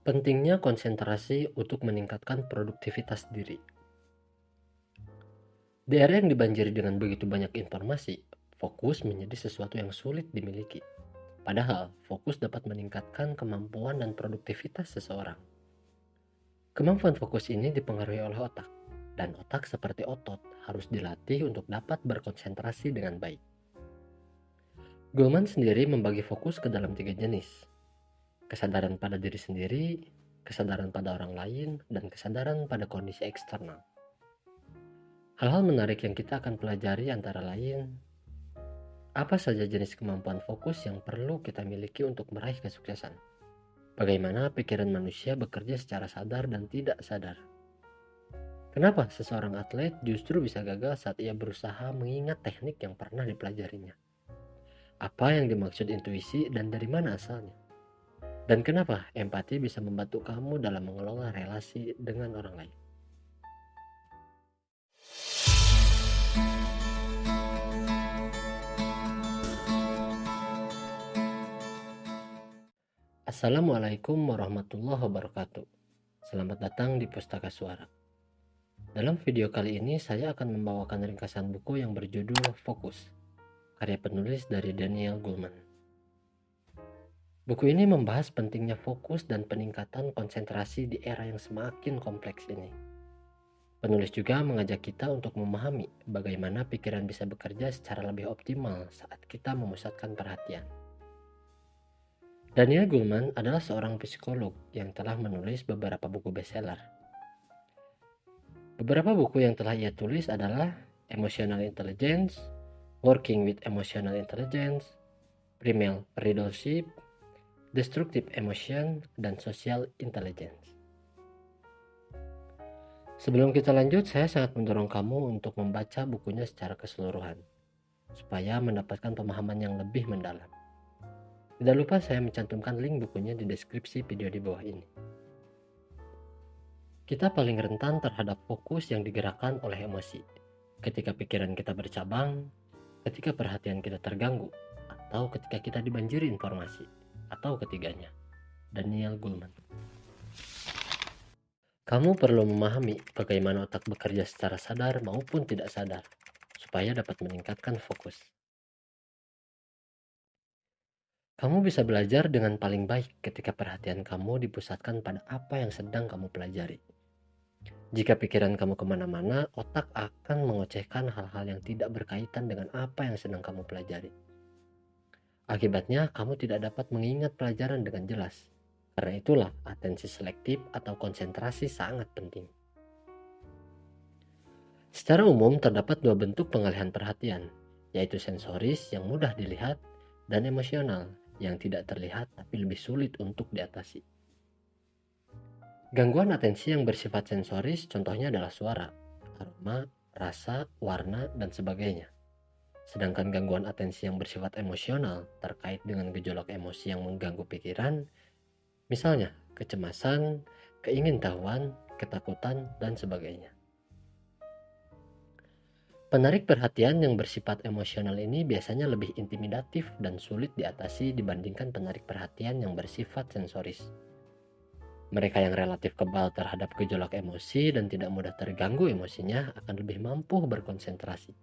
Pentingnya konsentrasi untuk meningkatkan produktivitas diri. Di era yang dibanjiri dengan begitu banyak informasi, fokus menjadi sesuatu yang sulit dimiliki. Padahal, fokus dapat meningkatkan kemampuan dan produktivitas seseorang. Kemampuan fokus ini dipengaruhi oleh otak, dan otak seperti otot harus dilatih untuk dapat berkonsentrasi dengan baik. Goleman sendiri membagi fokus ke dalam 3 jenis: kesadaran pada diri sendiri, kesadaran pada orang lain, dan kesadaran pada kondisi eksternal. Hal-hal menarik yang kita akan pelajari antara lain, apa saja jenis kemampuan fokus yang perlu kita miliki untuk meraih kesuksesan? Bagaimana pikiran manusia bekerja secara sadar dan tidak sadar? Kenapa seseorang atlet justru bisa gagal saat ia berusaha mengingat teknik yang pernah dipelajarinya? Apa yang dimaksud intuisi dan dari mana asalnya? Dan kenapa empati bisa membantu kamu dalam mengelola relasi dengan orang lain? Assalamualaikum warahmatullahi wabarakatuh. Selamat datang di Pustaka Suara. Dalam video kali ini saya akan membawakan ringkasan buku yang berjudul Fokus, karya penulis dari Daniel Goleman. Buku ini membahas pentingnya fokus dan peningkatan konsentrasi di era yang semakin kompleks ini. Penulis juga mengajak kita untuk memahami bagaimana pikiran bisa bekerja secara lebih optimal saat kita memusatkan perhatian. Daniel Goleman adalah seorang psikolog yang telah menulis beberapa buku bestseller. Beberapa buku yang telah ia tulis adalah Emotional Intelligence, Working with Emotional Intelligence, Primal Leadership, Destructive Emotion, dan Social Intelligence. Sebelum kita lanjut, saya sangat mendorong kamu untuk membaca bukunya secara keseluruhan, supaya mendapatkan pemahaman yang lebih mendalam. Tidak lupa saya mencantumkan link bukunya di deskripsi video di bawah ini. Kita paling rentan terhadap fokus yang digerakkan oleh emosi. Ketika pikiran kita bercabang, ketika perhatian kita terganggu, atau ketika kita dibanjiri informasi, atau ketiganya. Daniel Goleman. Kamu perlu memahami bagaimana otak bekerja secara sadar maupun tidak sadar, supaya dapat meningkatkan fokus. Kamu bisa belajar dengan paling baik ketika perhatian kamu dipusatkan pada apa yang sedang kamu pelajari. Jika pikiran kamu kemana-mana, otak akan mengocehkan hal-hal yang tidak berkaitan dengan apa yang sedang kamu pelajari. Akibatnya, kamu tidak dapat mengingat pelajaran dengan jelas. Karena itulah, atensi selektif atau konsentrasi sangat penting. Secara umum, terdapat 2 bentuk pengalihan perhatian, yaitu sensoris yang mudah dilihat dan emosional yang tidak terlihat tapi lebih sulit untuk diatasi. Gangguan atensi yang bersifat sensoris contohnya adalah suara, aroma, rasa, warna, dan sebagainya. Sedangkan gangguan atensi yang bersifat emosional terkait dengan gejolak emosi yang mengganggu pikiran, misalnya kecemasan, keingintahuan, ketakutan, dan sebagainya. Penarik perhatian yang bersifat emosional ini biasanya lebih intimidatif dan sulit diatasi dibandingkan penarik perhatian yang bersifat sensoris. Mereka yang relatif kebal terhadap gejolak emosi dan tidak mudah terganggu emosinya akan lebih mampu berkonsentrasi.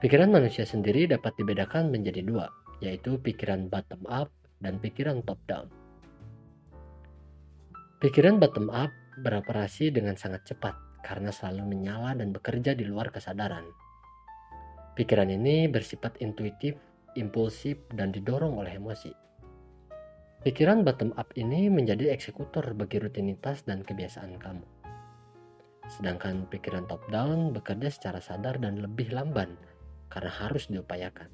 Pikiran manusia sendiri dapat dibedakan menjadi 2, yaitu pikiran bottom up dan pikiran top down. Pikiran bottom up beroperasi dengan sangat cepat karena selalu menyala dan bekerja di luar kesadaran. Pikiran ini bersifat intuitif, impulsif, dan didorong oleh emosi. Pikiran bottom up ini menjadi eksekutor bagi rutinitas dan kebiasaan kamu. Sedangkan pikiran top down bekerja secara sadar dan lebih lamban karena harus diupayakan.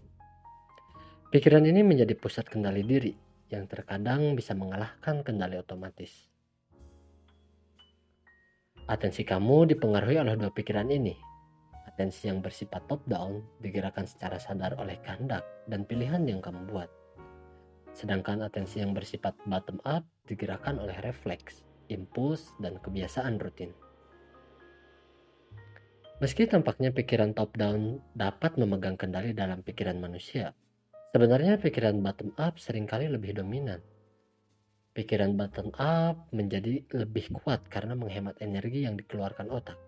Pikiran ini menjadi pusat kendali diri yang terkadang bisa mengalahkan kendali otomatis. Atensi kamu dipengaruhi oleh 2 pikiran ini. Atensi yang bersifat top down digerakkan secara sadar oleh kehendak dan pilihan yang kamu buat. Sedangkan atensi yang bersifat bottom up digerakkan oleh refleks, impuls, dan kebiasaan rutin. Meski tampaknya pikiran top down dapat memegang kendali dalam pikiran manusia, sebenarnya pikiran bottom up seringkali lebih dominan. Pikiran bottom up menjadi lebih kuat karena menghemat energi yang dikeluarkan otak.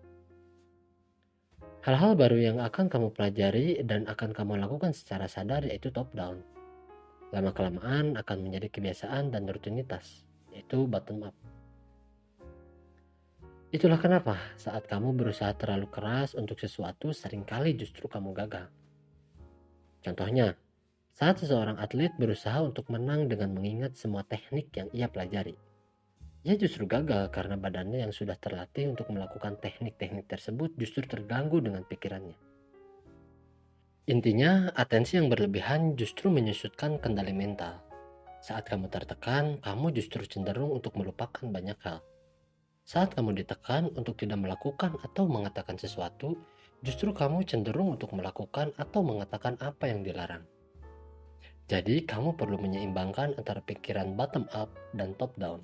Hal-hal baru yang akan kamu pelajari dan akan kamu lakukan secara sadar yaitu top down. Lama-kelamaan akan menjadi kebiasaan dan rutinitas, yaitu bottom up. Itulah kenapa saat kamu berusaha terlalu keras untuk sesuatu, seringkali justru kamu gagal. Contohnya, saat seseorang atlet berusaha untuk menang dengan mengingat semua teknik yang ia pelajari. Ia justru gagal karena badannya yang sudah terlatih untuk melakukan teknik-teknik tersebut justru terganggu dengan pikirannya. Intinya, atensi yang berlebihan justru menyusutkan kendali mental. Saat kamu tertekan, kamu justru cenderung untuk melupakan banyak hal. Saat kamu ditekan untuk tidak melakukan atau mengatakan sesuatu, justru kamu cenderung untuk melakukan atau mengatakan apa yang dilarang. Jadi, kamu perlu menyeimbangkan antara pikiran bottom up dan top down.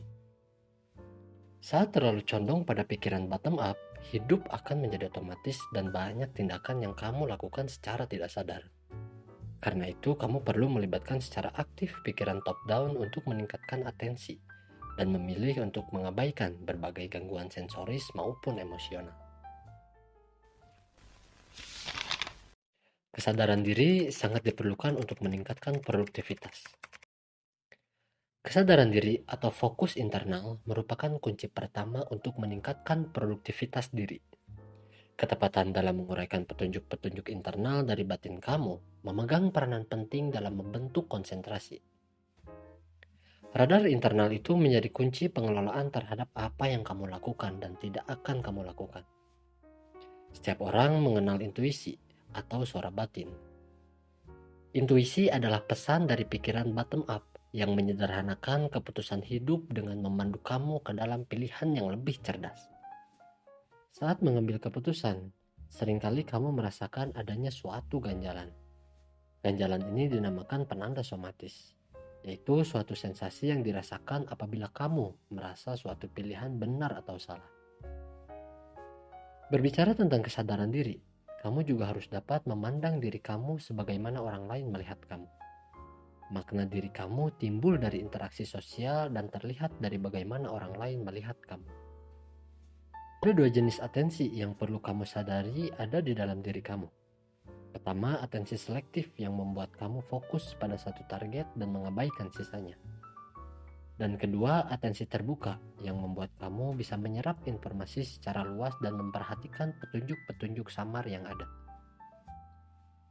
Saat terlalu condong pada pikiran bottom up, hidup akan menjadi otomatis dan banyak tindakan yang kamu lakukan secara tidak sadar. Karena itu, kamu perlu melibatkan secara aktif pikiran top down untuk meningkatkan atensi dan memilih untuk mengabaikan berbagai gangguan sensoris maupun emosional. Kesadaran diri sangat diperlukan untuk meningkatkan produktivitas. Kesadaran diri atau fokus internal merupakan kunci pertama untuk meningkatkan produktivitas diri. Ketepatan dalam menguraikan petunjuk-petunjuk internal dari batin kamu memegang peranan penting dalam membentuk konsentrasi. Radar internal itu menjadi kunci pengelolaan terhadap apa yang kamu lakukan dan tidak akan kamu lakukan. Setiap orang mengenal intuisi atau suara batin. Intuisi adalah pesan dari pikiran bottom up yang menyederhanakan keputusan hidup dengan memandu kamu ke dalam pilihan yang lebih cerdas. Saat mengambil keputusan, seringkali kamu merasakan adanya suatu ganjalan. Ganjalan ini dinamakan penanda somatis, yaitu suatu sensasi yang dirasakan apabila kamu merasa suatu pilihan benar atau salah. Berbicara tentang kesadaran diri, kamu juga harus dapat memandang diri kamu sebagaimana orang lain melihat kamu. Makna diri kamu timbul dari interaksi sosial dan terlihat dari bagaimana orang lain melihat kamu. Ada dua jenis atensi yang perlu kamu sadari ada di dalam diri kamu. Pertama, atensi selektif yang membuat kamu fokus pada satu target dan mengabaikan sisanya. Dan kedua, atensi terbuka yang membuat kamu bisa menyerap informasi secara luas dan memperhatikan petunjuk-petunjuk samar yang ada.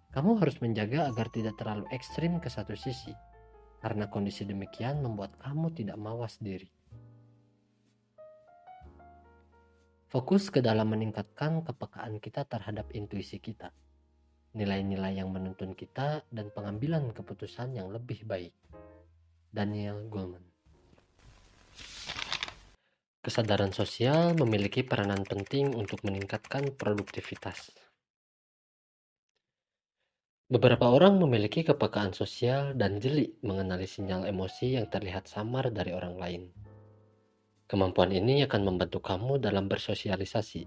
Kamu harus menjaga agar tidak terlalu ekstrim ke satu sisi, karena kondisi demikian membuat kamu tidak mawas diri. Fokus ke dalam meningkatkan kepekaan kita terhadap intuisi kita, nilai-nilai yang menuntun kita, dan pengambilan keputusan yang lebih baik. Daniel Goleman. Kesadaran sosial memiliki peranan penting untuk meningkatkan produktivitas. Beberapa orang memiliki kepekaan sosial dan jeli mengenali sinyal emosi yang terlihat samar dari orang lain. Kemampuan ini akan membantu kamu dalam bersosialisasi,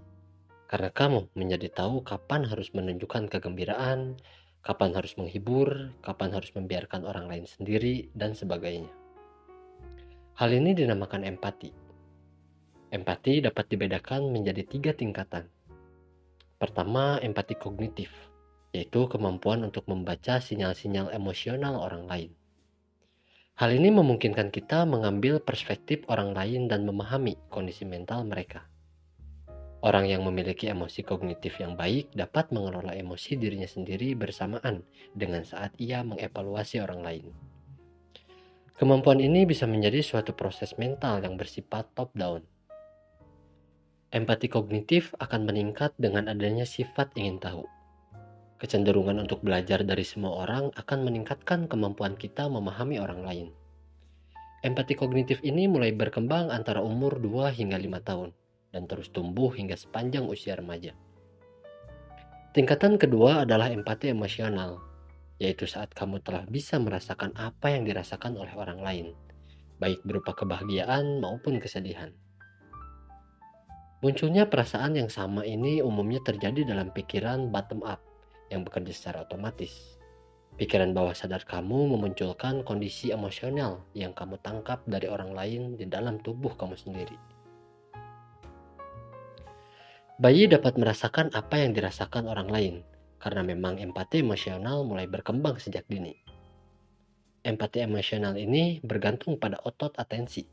karena kamu menjadi tahu kapan harus menunjukkan kegembiraan, kapan harus menghibur, kapan harus membiarkan orang lain sendiri, dan sebagainya. Hal ini dinamakan empati. Empati dapat dibedakan menjadi 3 tingkatan. Pertama, empati kognitif, yaitu kemampuan untuk membaca sinyal-sinyal emosional orang lain. Hal ini memungkinkan kita mengambil perspektif orang lain dan memahami kondisi mental mereka. Orang yang memiliki emosi kognitif yang baik dapat mengelola emosi dirinya sendiri bersamaan dengan saat ia mengevaluasi orang lain. Kemampuan ini bisa menjadi suatu proses mental yang bersifat top-down. Empati kognitif akan meningkat dengan adanya sifat ingin tahu. Kecenderungan untuk belajar dari semua orang akan meningkatkan kemampuan kita memahami orang lain. Empati kognitif ini mulai berkembang antara umur 2 hingga 5 tahun dan terus tumbuh hingga sepanjang usia remaja. Tingkatan kedua adalah empati emosional, yaitu saat kamu telah bisa merasakan apa yang dirasakan oleh orang lain, baik berupa kebahagiaan maupun kesedihan. Munculnya perasaan yang sama ini umumnya terjadi dalam pikiran bottom up yang bekerja secara otomatis. Pikiran bawah sadar kamu memunculkan kondisi emosional yang kamu tangkap dari orang lain di dalam tubuh kamu sendiri. Bayi dapat merasakan apa yang dirasakan orang lain, karena memang empati emosional mulai berkembang sejak dini. Empati emosional ini bergantung pada otot atensi,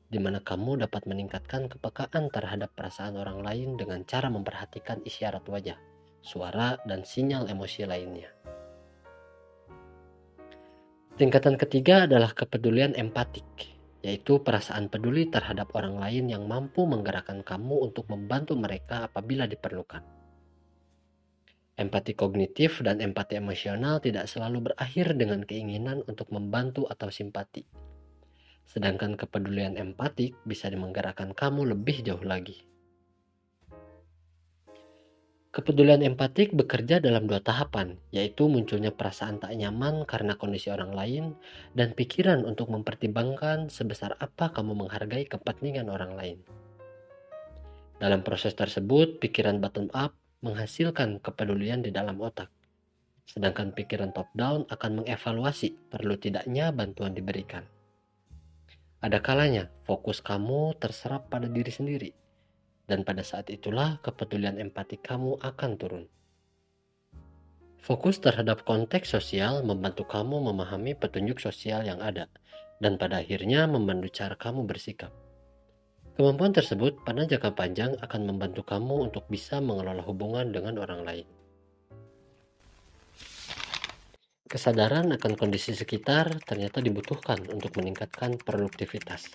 di mana kamu dapat meningkatkan kepekaan terhadap perasaan orang lain dengan cara memperhatikan isyarat wajah, suara, dan sinyal emosi lainnya. Tingkatan ketiga adalah kepedulian empatik, yaitu perasaan peduli terhadap orang lain yang mampu menggerakkan kamu untuk membantu mereka apabila diperlukan. Empati kognitif dan empati emosional tidak selalu berakhir dengan keinginan untuk membantu atau simpati. Sedangkan kepedulian empatik bisa menggerakkan kamu lebih jauh lagi. Kepedulian empatik bekerja dalam dua tahapan, yaitu munculnya perasaan tak nyaman karena kondisi orang lain dan pikiran untuk mempertimbangkan sebesar apa kamu menghargai kepentingan orang lain. Dalam proses tersebut, pikiran bottom up menghasilkan kepedulian di dalam otak. Sedangkan pikiran top down akan mengevaluasi perlu tidaknya bantuan diberikan. Ada kalanya fokus kamu terserap pada diri sendiri, dan pada saat itulah kepedulian empati kamu akan turun. Fokus terhadap konteks sosial membantu kamu memahami petunjuk sosial yang ada, dan pada akhirnya memandu cara kamu bersikap. Kemampuan tersebut pada jangka panjang akan membantu kamu untuk bisa mengelola hubungan dengan orang lain. Kesadaran akan kondisi sekitar ternyata dibutuhkan untuk meningkatkan produktivitas.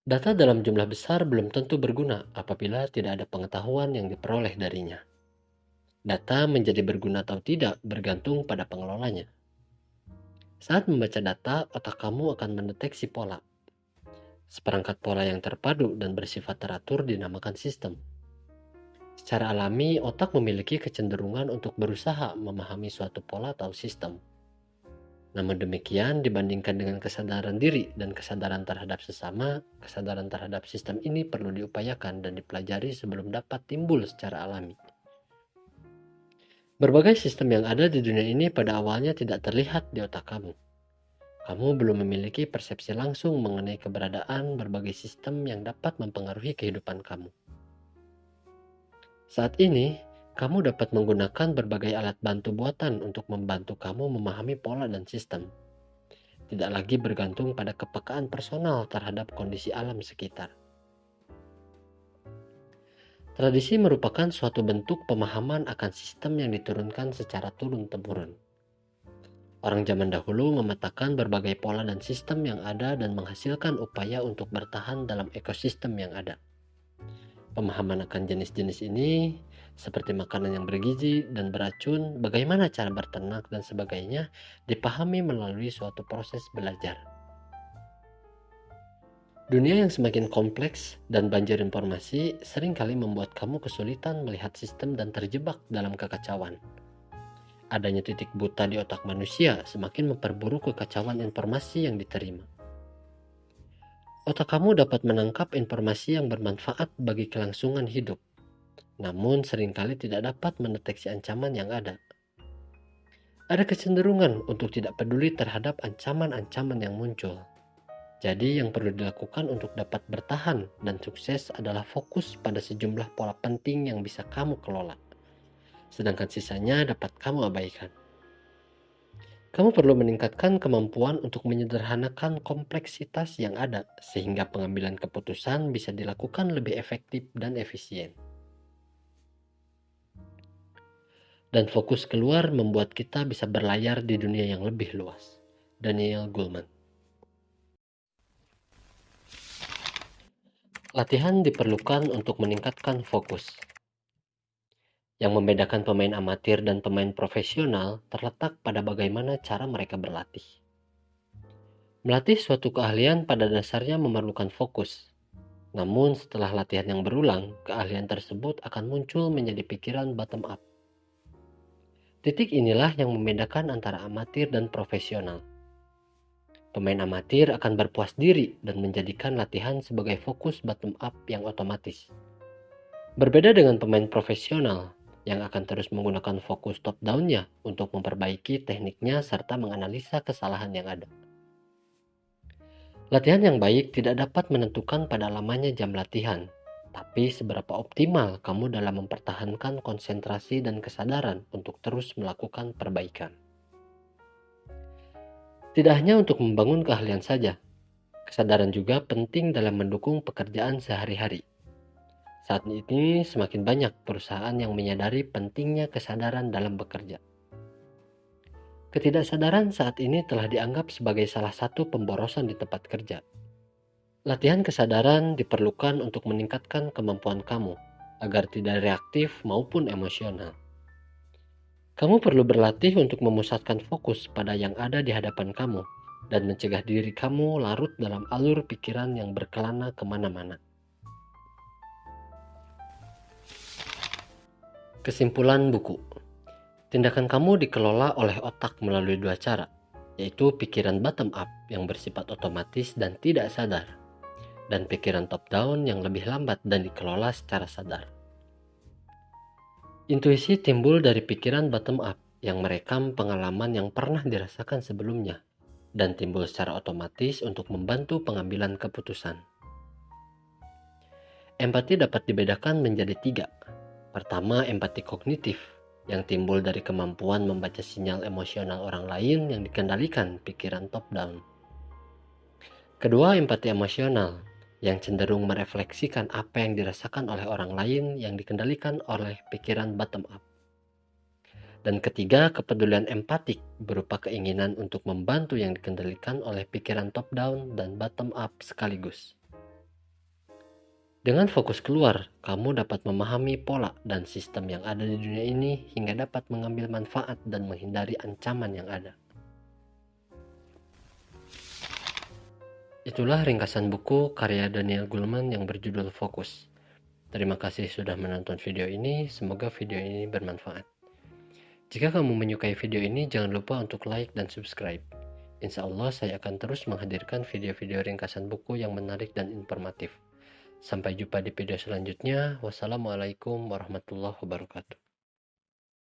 Data dalam jumlah besar belum tentu berguna apabila tidak ada pengetahuan yang diperoleh darinya. Data menjadi berguna atau tidak bergantung pada pengelolanya. Saat membaca data, otak kamu akan mendeteksi pola. Seperangkat pola yang terpadu dan bersifat teratur dinamakan sistem. Secara alami, otak memiliki kecenderungan untuk berusaha memahami suatu pola atau sistem. Namun demikian, dibandingkan dengan kesadaran diri dan kesadaran terhadap sesama, kesadaran terhadap sistem ini perlu diupayakan dan dipelajari sebelum dapat timbul secara alami. Berbagai sistem yang ada di dunia ini pada awalnya tidak terlihat di otak kamu. Kamu belum memiliki persepsi langsung mengenai keberadaan berbagai sistem yang dapat mempengaruhi kehidupan kamu. Saat ini, kamu dapat menggunakan berbagai alat bantu buatan untuk membantu kamu memahami pola dan sistem. Tidak lagi bergantung pada kepekaan personal terhadap kondisi alam sekitar. Tradisi merupakan suatu bentuk pemahaman akan sistem yang diturunkan secara turun-temurun. Orang zaman dahulu memetakan berbagai pola dan sistem yang ada dan menghasilkan upaya untuk bertahan dalam ekosistem yang ada. Pemahaman akan jenis-jenis ini, seperti makanan yang bergizi dan beracun, bagaimana cara berternak dan sebagainya, dipahami melalui suatu proses belajar. Dunia yang semakin kompleks dan banjir informasi seringkali membuat kamu kesulitan melihat sistem dan terjebak dalam kekacauan. Adanya titik buta di otak manusia semakin memperburuk kekacauan informasi yang diterima. Otak kamu dapat menangkap informasi yang bermanfaat bagi kelangsungan hidup, namun seringkali tidak dapat mendeteksi ancaman yang ada. Ada kecenderungan untuk tidak peduli terhadap ancaman-ancaman yang muncul. Jadi yang perlu dilakukan untuk dapat bertahan dan sukses adalah fokus pada sejumlah pola penting yang bisa kamu kelola, sedangkan sisanya dapat kamu abaikan. Kamu perlu meningkatkan kemampuan untuk menyederhanakan kompleksitas yang ada sehingga pengambilan keputusan bisa dilakukan lebih efektif dan efisien. Dan fokus keluar membuat kita bisa berlayar di dunia yang lebih luas. Daniel Goleman. Latihan diperlukan untuk meningkatkan fokus. Yang membedakan pemain amatir dan pemain profesional terletak pada bagaimana cara mereka berlatih. Melatih suatu keahlian pada dasarnya memerlukan fokus. Namun setelah latihan yang berulang, keahlian tersebut akan muncul menjadi pikiran bottom up. Titik inilah yang membedakan antara amatir dan profesional. Pemain amatir akan berpuas diri dan menjadikan latihan sebagai fokus bottom up yang otomatis. Berbeda dengan pemain profesional, yang akan terus menggunakan fokus top down-nya untuk memperbaiki tekniknya serta menganalisa kesalahan yang ada. Latihan yang baik tidak dapat menentukan pada lamanya jam latihan, tapi seberapa optimal kamu dalam mempertahankan konsentrasi dan kesadaran untuk terus melakukan perbaikan. Tidak hanya untuk membangun keahlian saja, kesadaran juga penting dalam mendukung pekerjaan sehari-hari. Saat ini semakin banyak perusahaan yang menyadari pentingnya kesadaran dalam bekerja. Ketidaksadaran saat ini telah dianggap sebagai salah satu pemborosan di tempat kerja. Latihan kesadaran diperlukan untuk meningkatkan kemampuan kamu agar tidak reaktif maupun emosional. Kamu perlu berlatih untuk memusatkan fokus pada yang ada di hadapan kamu dan mencegah diri kamu larut dalam alur pikiran yang berkelana kemana-mana. Kesimpulan buku. Tindakan kamu dikelola oleh otak melalui dua cara, yaitu pikiran bottom up yang bersifat otomatis dan tidak sadar, dan pikiran top down yang lebih lambat dan dikelola secara sadar. Intuisi timbul dari pikiran bottom up yang merekam pengalaman yang pernah dirasakan sebelumnya dan timbul secara otomatis untuk membantu pengambilan keputusan. Empati dapat dibedakan menjadi 3. Pertama, empati kognitif yang timbul dari kemampuan membaca sinyal emosional orang lain yang dikendalikan pikiran top down. Kedua, empati emosional yang cenderung merefleksikan apa yang dirasakan oleh orang lain yang dikendalikan oleh pikiran bottom up. Dan ketiga, kepedulian empatik berupa keinginan untuk membantu yang dikendalikan oleh pikiran top down dan bottom up sekaligus. Dengan fokus keluar, kamu dapat memahami pola dan sistem yang ada di dunia ini hingga dapat mengambil manfaat dan menghindari ancaman yang ada. Itulah ringkasan buku karya Daniel Goleman yang berjudul Fokus. Terima kasih sudah menonton video ini, semoga video ini bermanfaat. Jika kamu menyukai video ini, jangan lupa untuk like dan subscribe. Insya Allah saya akan terus menghadirkan video-video ringkasan buku yang menarik dan informatif. Sampai jumpa di video selanjutnya. Wassalamualaikum warahmatullahi wabarakatuh.